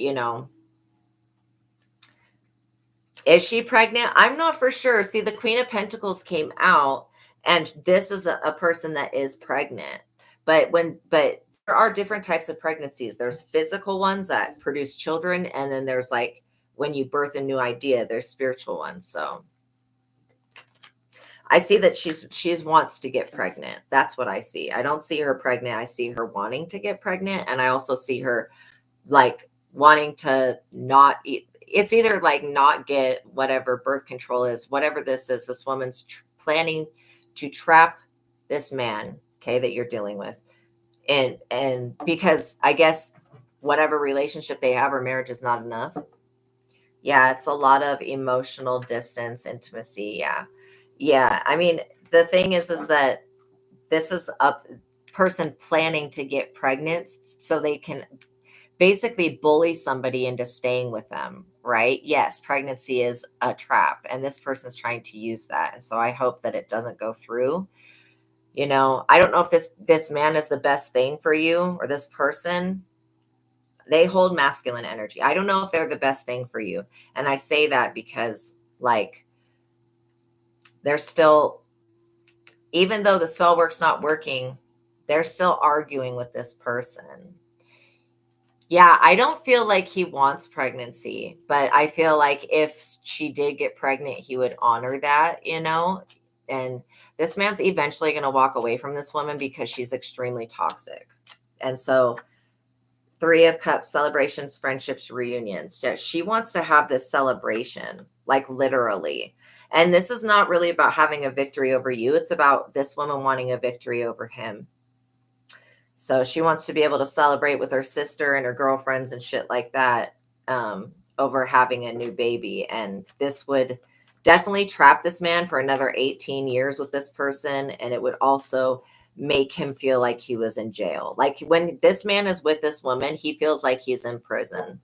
is she pregnant? I'm not for sure. See, the Queen of Pentacles came out, and this is a person that is pregnant. But there are different types of pregnancies. There's physical ones that produce children, and then there's like when you birth a new idea, there's spiritual ones. So I see that she's wants to get pregnant. That's what I see. I don't see her pregnant. I see her wanting to get pregnant, and I also see her like wanting to not eat. It's either like not get whatever birth control is, whatever this is. This woman's planning to trap this man, okay, that you're dealing with, and because I guess whatever relationship they have or marriage is not enough. Yeah, it's a lot of emotional distance, intimacy. Yeah. I mean, the thing is that this is a person planning to get pregnant so they can basically bully somebody into staying with them, right? Yes, pregnancy is a trap, and this person's trying to use that. And so I hope that it doesn't go through. I don't know if this man is the best thing for you or this person. They hold masculine energy. I don't know if they're the best thing for you. And I say that because like they're still, even though the spell work's not working, they're still arguing with this person. Yeah, I don't feel like he wants pregnancy, but I feel like if she did get pregnant, he would honor that, And this man's eventually going to walk away from this woman because she's extremely toxic. And so, Three of Cups, celebrations, friendships, reunions. So she wants to have this celebration, like literally. And this is not really about having a victory over you. It's about this woman wanting a victory over him. So she wants to be able to celebrate with her sister and her girlfriends and shit like that over having a new baby. And this would definitely trap this man for another 18 years with this person. And it would also make him feel like he was in jail. Like when this man is with this woman, he feels like he's in prison.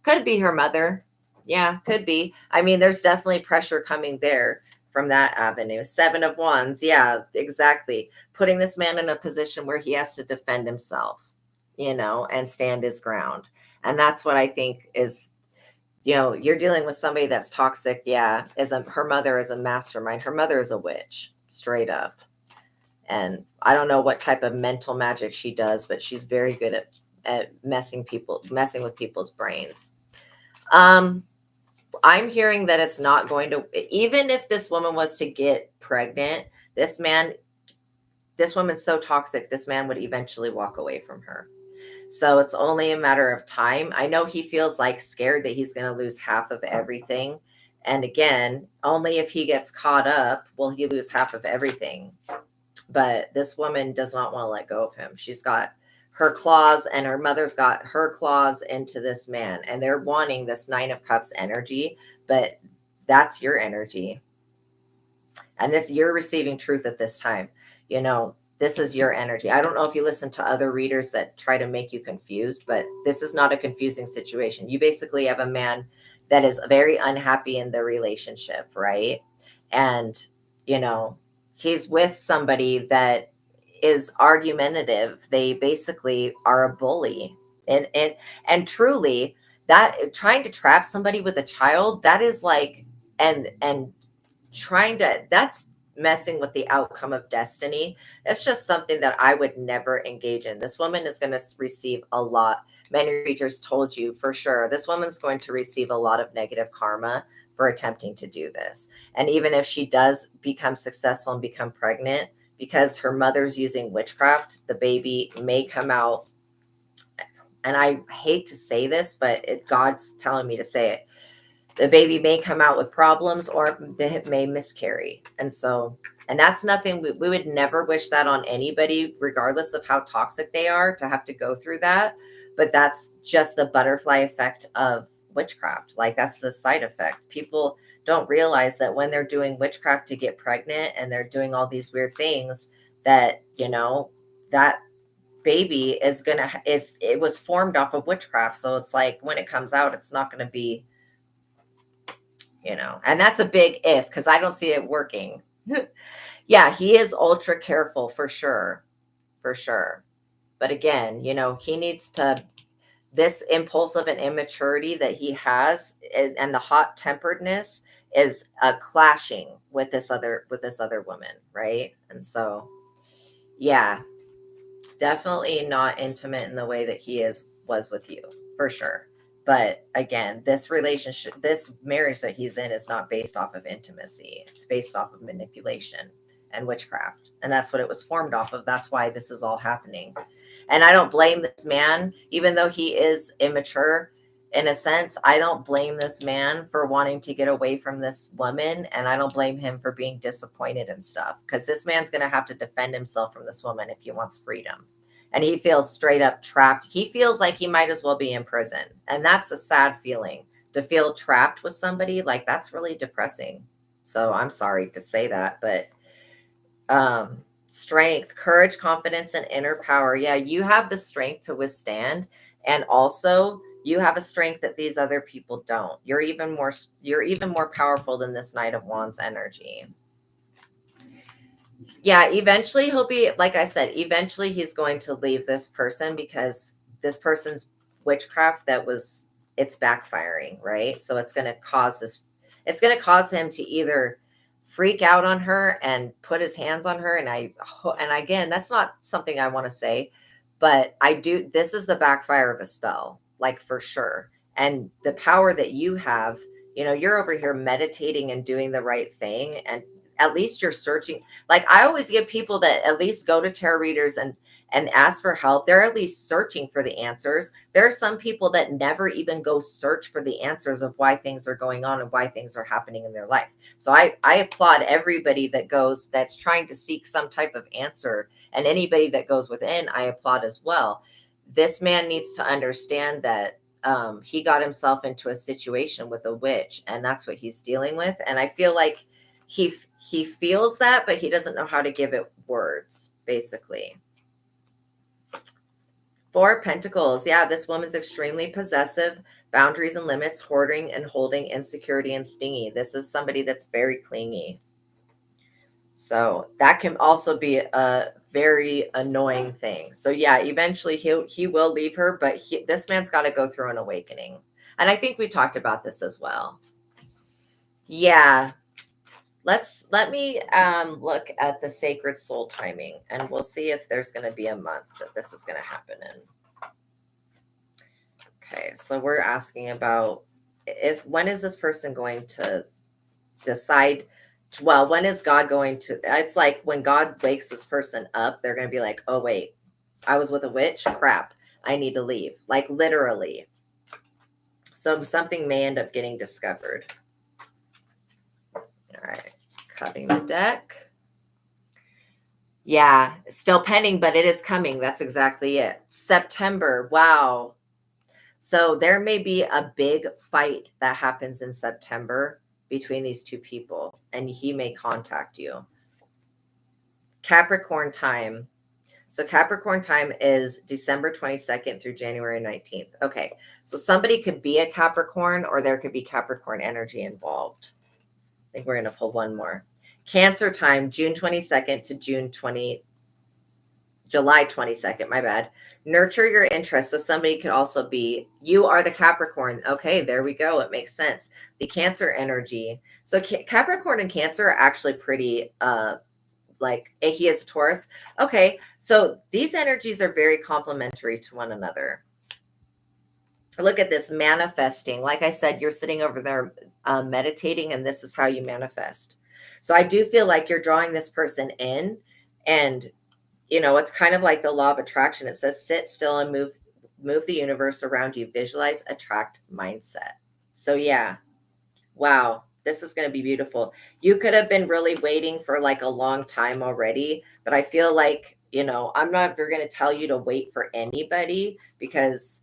Could be her mother. Yeah, could be. I mean, there's definitely pressure coming there from that avenue. Seven of Wands. Yeah, exactly. Putting this man in a position where he has to defend himself, and stand his ground. And that's what I think is, you're dealing with somebody that's toxic. Yeah. Her mother is a mastermind. Her mother is a witch, straight up. And I don't know what type of mental magic she does, but she's very good at messing with people's brains. I'm hearing that it's not going to, even if this woman was to get pregnant, this woman's so toxic, this man would eventually walk away from her. So it's only a matter of time. I know he feels like scared that he's going to lose half of everything. And again, only if he gets caught up will he lose half of everything. But this woman does not want to let go of him. She's got her claws, and her mother's got her claws into this man, and they're wanting this Nine of Cups energy, but that's your energy. And you're receiving truth at this time. This is your energy. I don't know if you listen to other readers that try to make you confused, but this is not a confusing situation. You basically have a man that is very unhappy in the relationship, right? And, you know, he's with somebody that is argumentative. They basically are a bully. And truly, that trying to trap somebody with a child, that is like, and trying to, that's messing with the outcome of destiny. That's just something that I would never engage in. This woman is going to receive a lot. Many teachers told you for sure this woman's going to receive a lot of negative karma for attempting to do this. And even if she does become successful and become pregnant, because her mother's using witchcraft, the baby may come out, and I hate to say this, but God's telling me to say it. The baby may come out with problems, or they may miscarry. And so, and that's nothing, we would never wish that on anybody, regardless of how toxic they are, to have to go through that. But that's just the butterfly effect of witchcraft. Like, that's the side effect. People don't realize that when they're doing witchcraft to get pregnant and they're doing all these weird things, that, you know, that baby is gonna, it was formed off of witchcraft. So it's like, when it comes out, it's not going to be, you know, and that's a big if, because I don't see it working. Yeah, he is ultra careful for sure. For sure. But again, you know, he needs to, this impulsive and immaturity that he has, and the hot temperedness is clashing with this other woman, right? And so, yeah, definitely not intimate in the way that he was with you, for sure. But again, this relationship, this marriage that he's in is not based off of intimacy. It's based off of manipulation and witchcraft. And that's what it was formed off of. That's why this is all happening. And I don't blame this man, even though he is immature in a sense. I don't blame this man for wanting to get away from this woman. And I don't blame him for being disappointed and stuff, because this man's going to have to defend himself from this woman if he wants freedom. And he feels straight up trapped. He feels like he might as well be in prison. And that's a sad feeling, to feel trapped with somebody. Like, that's really depressing. So I'm sorry to say that, but strength, courage, confidence, and inner power. Yeah, you have the strength to withstand. And also, you have a strength that these other people don't. You're even more powerful than this Knight of Wands energy. Yeah, eventually he'll be, like I said, eventually he's going to leave this person, because this person's witchcraft, it's backfiring, right? So it's going to cause him to either freak out on her and put his hands on her. And again, that's not something I want to say, but this is the backfire of a spell, like, for sure. And the power that you have, you know, you're over here meditating and doing the right thing, and at least you're searching. Like, I always get people that at least go to tarot readers and ask for help. They're at least searching for the answers. There are some people that never even go search for the answers of why things are going on and why things are happening in their life. So I applaud everybody that's trying to seek some type of answer, and anybody that goes within, I applaud as well. This man needs to understand that he got himself into a situation with a witch, and that's what he's dealing with. And I feel like he feels that, but he doesn't know how to give it words, basically. 4 Pentacles. Yeah, this woman's extremely possessive, boundaries and limits, hoarding and holding, insecurity and stingy. This is somebody that's very clingy. So that can also be a very annoying thing. So yeah, eventually he will leave her, but this man's got to go through an awakening. And I think we talked about this as well. Yeah. Let me look at the sacred soul timing, and we'll see if there's going to be a month that this is going to happen in. Okay, so we're asking about when is this person going to decide? Well, when is God going to? It's like when God wakes this person up, they're going to be like, "Oh wait, I was with a witch. Crap, I need to leave." Like, literally. So something may end up getting discovered. All right, cutting the deck. Yeah, still pending, but it is coming. That's exactly it. September. Wow. So there may be a big fight that happens in September between these two people, and he may contact you. Capricorn time. So Capricorn time is December 22nd through January 19th. Okay. So somebody could be a Capricorn, or there could be Capricorn energy involved. I think we're going to pull one more. Cancer time, June 22nd to July 22nd, my bad. Nurture your interests. So somebody could also be, you are the Capricorn. Okay, there we go. It makes sense. The Cancer energy. So Capricorn and Cancer are actually pretty, like he is a Taurus. Okay, so these energies are very complementary to one another. Look at this, manifesting. Like I said, you're sitting over there meditating, and this is how you manifest. So I do feel like you're drawing this person in, and you know, it's kind of like the law of attraction. It says, sit still and move the universe around you. Visualize, attract, mindset. So yeah, wow, this is going to be beautiful. You could have been really waiting for like a long time already, but I feel like, you know, I'm not ever going to tell you to wait for anybody, because,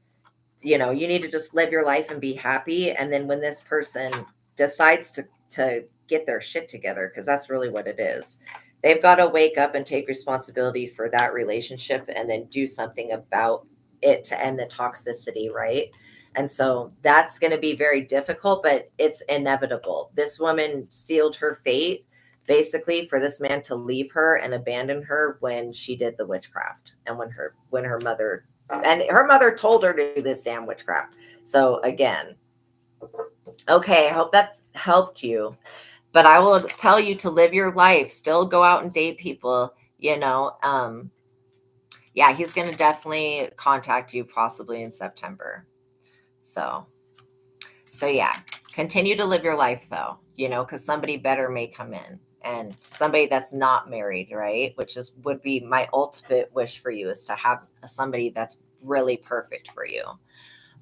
you know, you need to just live your life and be happy. And then when this person decides to get their shit together, because that's really what it is, they've got to wake up and take responsibility for that relationship and then do something about it to end the toxicity, right? And so that's going to be very difficult, but it's inevitable. This woman sealed her fate basically for this man to leave her and abandon her when she did the witchcraft, and when her mother told her to do this damn witchcraft. So again, okay, I hope that helped you. But I will tell you to live your life, still go out and date people, you know. Yeah, he's going to definitely contact you possibly in September. So yeah, continue to live your life though, you know, because somebody better may come in, and somebody that's not married, right? Which would be my ultimate wish for you, is to have somebody that's really perfect for you.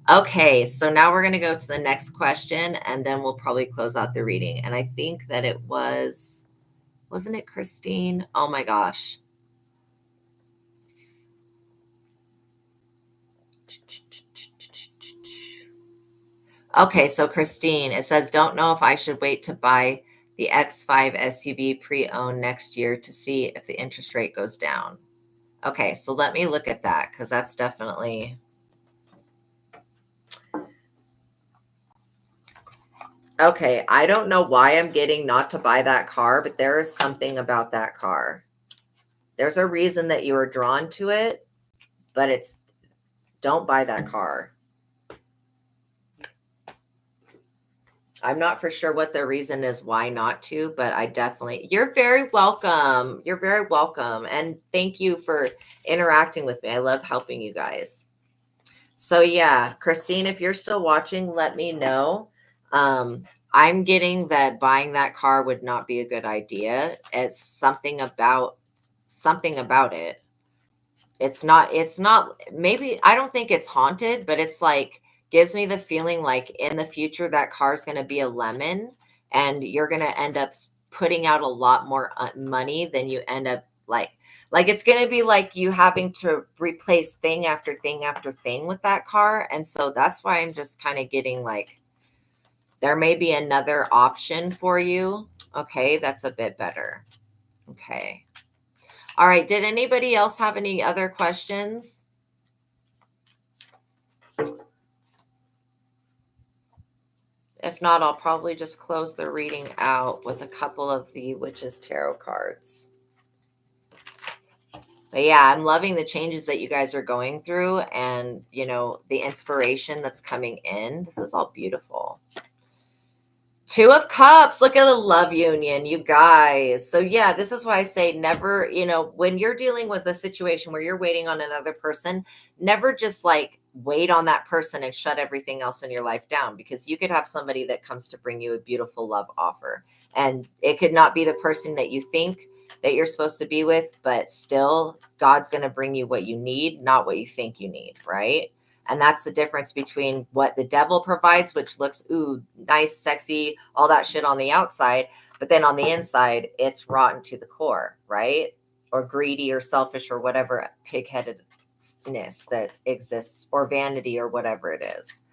Okay, so now we're going to go to the next question, and then we'll probably close out the reading. And I think that it wasn't it Christine? Oh my gosh. Okay, so Christine, it says, don't know if I should wait to buy the X5 SUV pre-owned next year to see if the interest rate goes down. Okay, so let me look at that, because that's definitely... Okay, I don't know why I'm getting not to buy that car, but there is something about that car. There's a reason that you were drawn to it, but it's, don't buy that car. I'm not for sure what the reason is why not to, but I definitely, you're very welcome. You're very welcome. And thank you for interacting with me. I love helping you guys. So yeah, Christine, if you're still watching, let me know. I'm getting that buying that car would not be a good idea. It's something about it. It's not, maybe, I don't think it's haunted, but it's like, gives me the feeling like in the future, that car's going to be a lemon, and you're going to end up putting out a lot more money than you end up like it's going to be like you having to replace thing after thing after thing with that car. And so that's why I'm just kind of getting like, there may be another option for you. Okay. That's a bit better. Okay. All right. Did anybody else have any other questions? If not, I'll probably just close the reading out with a couple of the Witch's Tarot cards. But yeah, I'm loving the changes that you guys are going through, and, you know, the inspiration that's coming in. This is all beautiful. Two of Cups. Look at the love union, you guys. So yeah, this is why I say never, you know, when you're dealing with a situation where you're waiting on another person, never just like wait on that person and shut everything else in your life down, because you could have somebody that comes to bring you a beautiful love offer, and it could not be the person that you think that you're supposed to be with, but still God's going to bring you what you need, not what you think you need, right? And that's the difference between what the devil provides, which looks, ooh, nice, sexy, all that shit on the outside. But then on the inside, it's rotten to the core, right? Or greedy or selfish or whatever pig-headedness that exists, or vanity or whatever it is.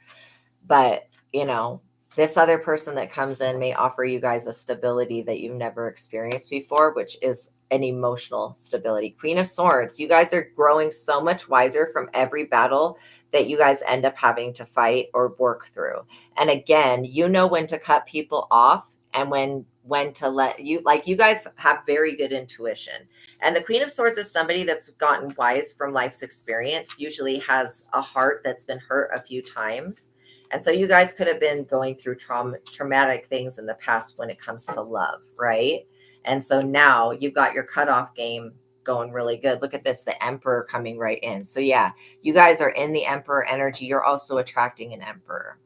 But, you know, this other person that comes in may offer you guys a stability that you've never experienced before, which is and emotional stability. Queen of Swords, you guys are growing so much wiser from every battle that you guys end up having to fight or work through. And again, you know when to cut people off and when to let you, like, you guys have very good intuition. And the Queen of Swords is somebody that's gotten wise from life's experience, usually has a heart that's been hurt a few times. And so you guys could have been going through traumatic things in the past when it comes to love, right? And so now you've got your cutoff game going really good. Look at this, the Emperor coming right in. So yeah, you guys are in the Emperor energy. You're also attracting an Emperor,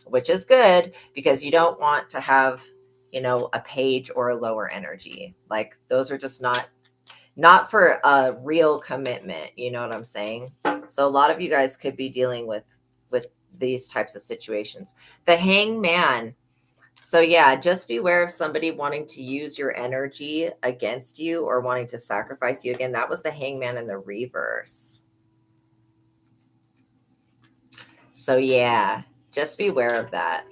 which is good because you don't want to have, you know, a Page or a lower energy. Like those are just not for a real commitment. You know what I'm saying? So a lot of you guys could be dealing with these types of situations. The Hangman. So yeah, just beware of somebody wanting to use your energy against you or wanting to sacrifice you. Again, that was the Hangman in the reverse. So yeah, just beware of that.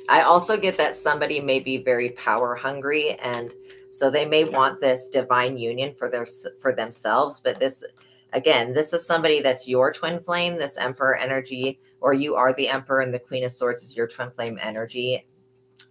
I also get that somebody may be very power hungry, and so they may want this divine union for themselves. But this, again, this is somebody that's your twin flame, this Emperor energy, or you are the Emperor and the Queen of Swords is your twin flame energy.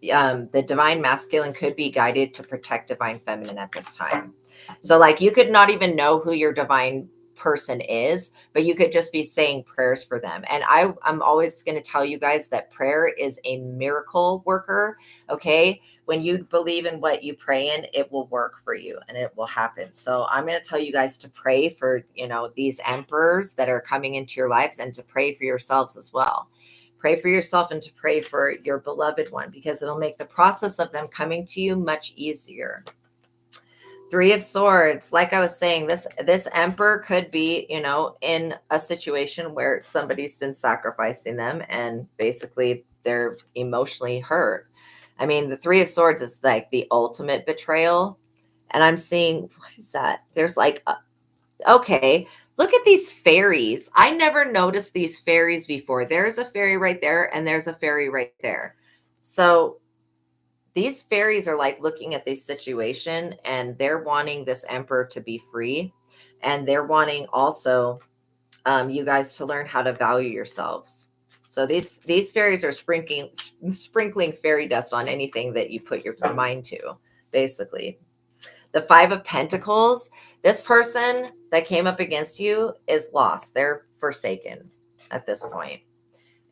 The divine masculine could be guided to protect divine feminine at this time. So like you could not even know who your divine person is, but you could just be saying prayers for them. And I'm always going to tell you guys that prayer is a miracle worker. Okay. When you believe in what you pray in, it will work for you and it will happen. So I'm going to tell you guys to pray for, you know, these emperors that are coming into your lives and to pray for yourselves as well. Pray for yourself and to pray for your beloved one because it'll make the process of them coming to you much easier. Three of Swords, like I was saying, this Emperor could be, you know, in a situation where somebody's been sacrificing them and basically they're emotionally hurt. I mean, the Three of Swords is like the ultimate betrayal. And I'm seeing, what is that? There's like, okay, look at these fairies. I never noticed these fairies before. There's a fairy right there and there's a fairy right there. So these fairies are like looking at this situation and they're wanting this Emperor to be free. And they're wanting also you guys to learn how to value yourselves. So these fairies are sprinkling fairy dust on anything that you put your mind to, basically. The Five of Pentacles, this person that came up against you is lost. They're forsaken at this point.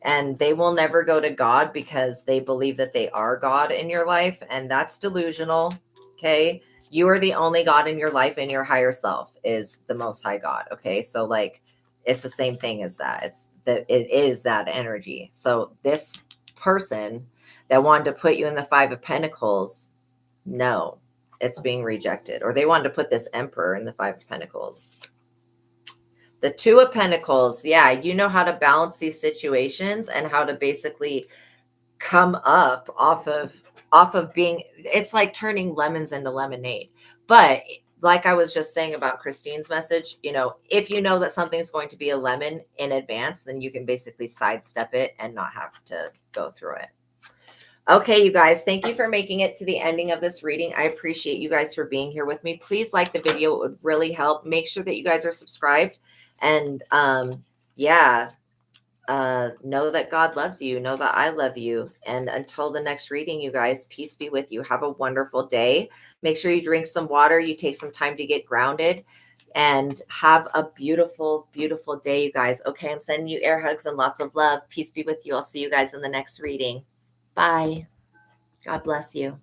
And they will never go to God because they believe that they are God in your life. And that's delusional. Okay. You are the only God in your life, and your higher self is the most high God. Okay. So like, it's the same thing as that. It is that energy. So this person that wanted to put you in the Five of Pentacles, no, it's being rejected. Or they wanted to put this Emperor in the Five of Pentacles. The Two of Pentacles, yeah, you know how to balance these situations and how to basically come up off of being, it's like turning lemons into lemonade. But like I was just saying about Christine's message, you know, if you know that something's going to be a lemon in advance, then you can basically sidestep it and not have to go through it. Okay, you guys, thank you for making it to the ending of this reading. I appreciate you guys for being here with me. Please like the video. It would really help. Make sure that you guys are subscribed. And yeah, know that God loves you. Know that I love you. And until the next reading, you guys, peace be with you. Have a wonderful day. Make sure you drink some water. You take some time to get grounded. And have a beautiful, beautiful day, you guys. Okay, I'm sending you air hugs and lots of love. Peace be with you. I'll see you guys in the next reading. Bye. God bless you.